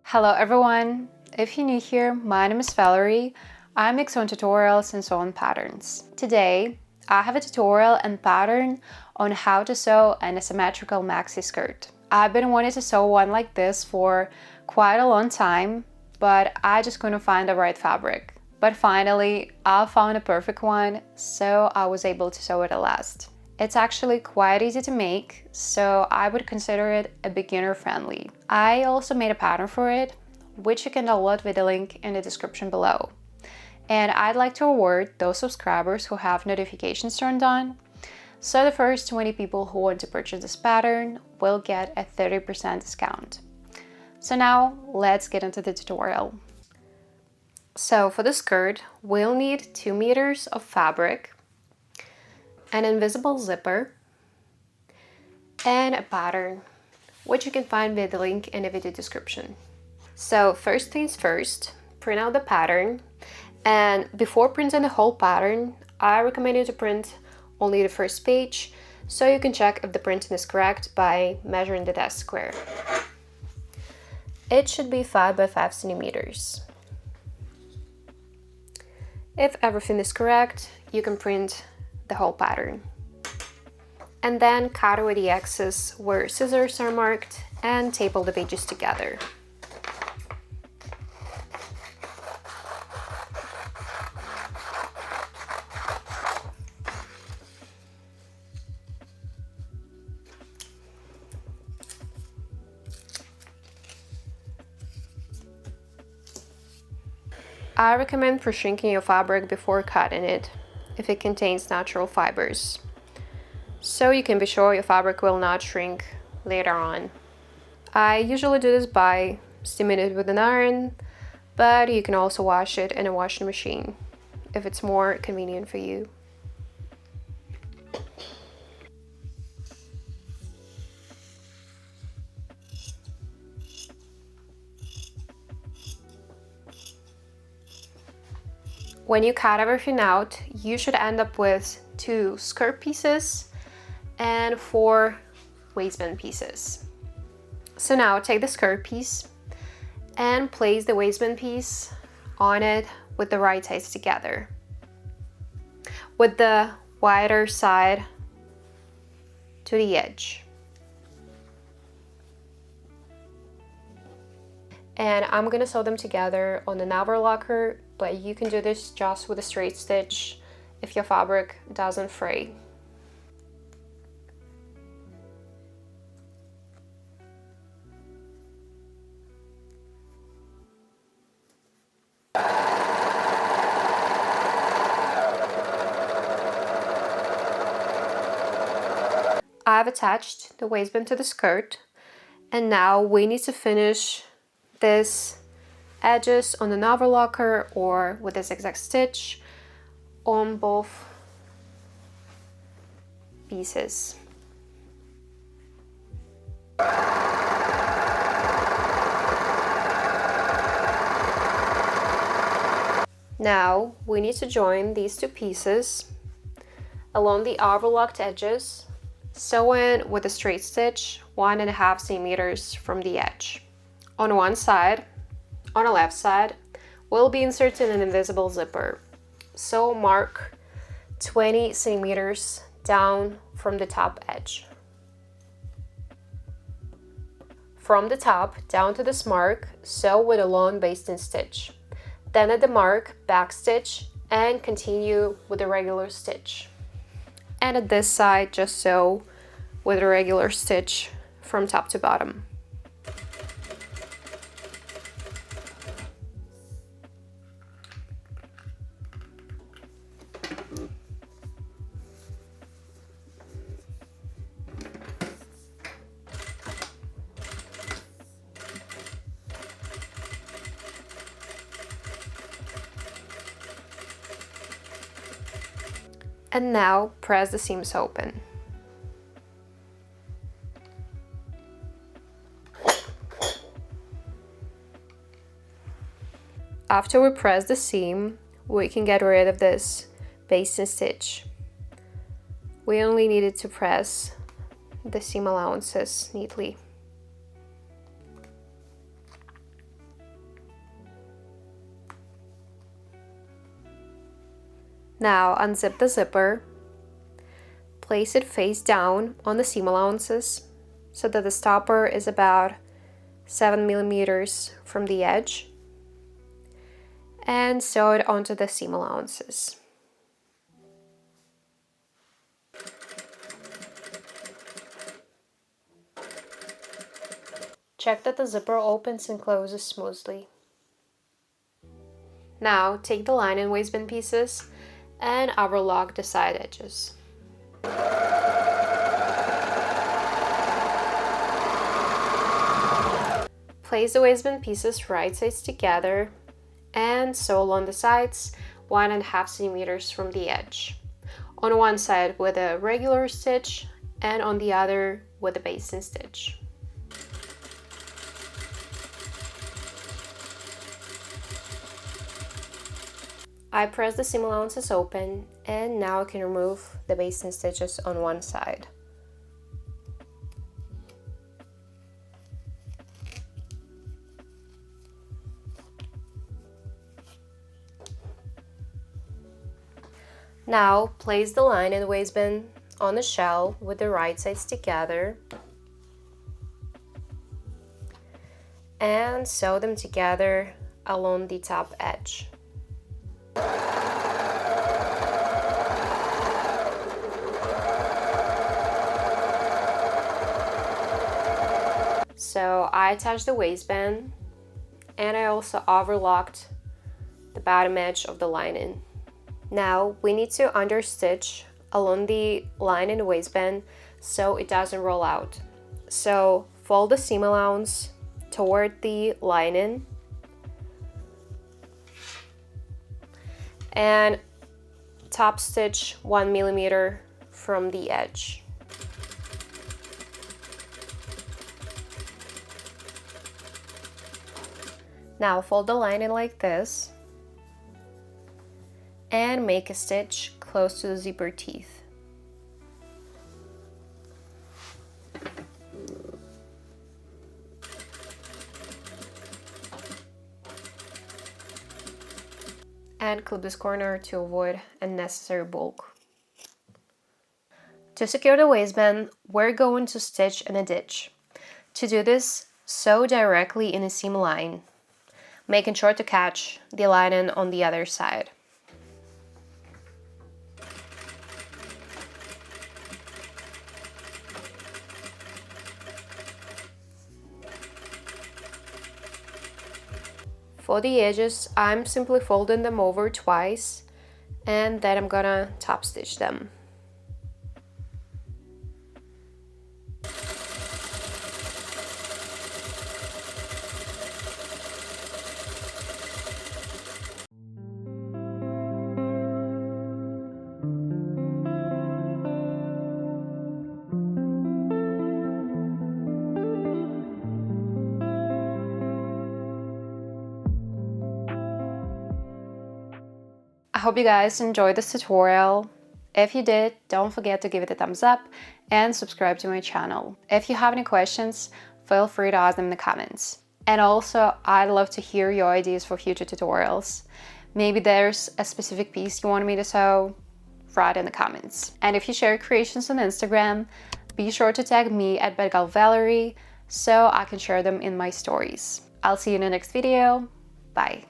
Hello everyone! If you're new here, my name is Valerie. I make sewing tutorials and sewing patterns. Today, I have a tutorial and pattern on how to sew an asymmetrical maxi skirt. I've been wanting to sew one like this for quite a long time, but I just couldn't find the right fabric. But finally, I found a perfect one, so I was able to sew it at last. It's actually quite easy to make, so I would consider it a beginner friendly. I also made a pattern for it, which you can download with the link in the description below. And I'd like to reward those subscribers who have notifications turned on. So the first 20 people who want to purchase this pattern will get a 30% discount. So now let's get into the tutorial. So for the skirt, we'll need 2 meters of fabric, an invisible zipper, and a pattern, which you can find with the link in the video description. So first things first, print out the pattern, and before printing the whole pattern, I recommend you to print only the first page so you can check if the printing is correct by measuring the desk square. It should be 5 by 5 centimeters. If everything is correct, you can print the whole pattern. And then cut away the excess where scissors are marked and tape all the pages together. I recommend pre-shrinking your fabric before cutting it if it contains natural fibers, so you can be sure your fabric will not shrink later on. I usually do this by steaming it with an iron, but you can also wash it in a washing machine if it's more convenient for you. When you cut everything out, you should end up with 2 skirt pieces and 4 waistband pieces. So now take the skirt piece and place the waistband piece on it with the right sides together, with the wider side to the edge. And I'm gonna sew them together on the navel locker, but you can do this just with a straight stitch if your fabric doesn't fray. I've attached the waistband to the skirt, and now we need to finish this edges on the navel locker or with a zigzag stitch on both pieces. Now we need to join these 2 pieces along the overlocked edges, sewing with a straight stitch 1.5 centimeters from the edge. On one side, on the left side, we'll be inserting an invisible zipper. So mark 20 centimeters down from the top edge. From the top down to this mark, sew with a long basting stitch. Then at the mark, backstitch and continue with a regular stitch. And at this side, just sew with a regular stitch from top to bottom. And now press the seams open. After we press the seam, we can get rid of this basting stitch. We only needed to press the seam allowances neatly. Now unzip the zipper, place it face down on the seam allowances so that the stopper is about 7 millimeters from the edge, and sew it onto the seam allowances. Check that the zipper opens and closes smoothly. Now take the lining waistband pieces and overlock the side edges. Place the waistband pieces right sides together and sew along the sides 1.5 centimeters from the edge. On one side with a regular stitch and on the other with a basting stitch. I press the seam allowances open, and now I can remove the basting stitches on one side. Now place the lining waistband on the shell with the right sides together and sew them together along the top edge. So I attached the waistband and I also overlocked the bottom edge of the lining. Now we need to understitch along the lining waistband so it doesn't roll out. So fold the seam allowance toward the lining and top stitch 1 millimeter from the edge. Now fold the lining like this and make a stitch close to the zipper teeth. And clip this corner to avoid unnecessary bulk. To secure the waistband, we're going to stitch in a ditch. To do this, sew directly in a seam line, making sure to catch the lining on the other side. For the edges, I'm simply folding them over twice and then I'm gonna top stitch them. I hope you guys enjoyed this tutorial. If you did, don't forget to give it a thumbs up and subscribe to my channel. If you have any questions, feel free to ask them in the comments. And also, I'd love to hear your ideas for future tutorials. Maybe there's a specific piece you want me to sew, write in the comments. And if you share creations on Instagram, be sure to tag me at @BadGalValerie so I can share them in my stories. I'll see you in the next video. Bye.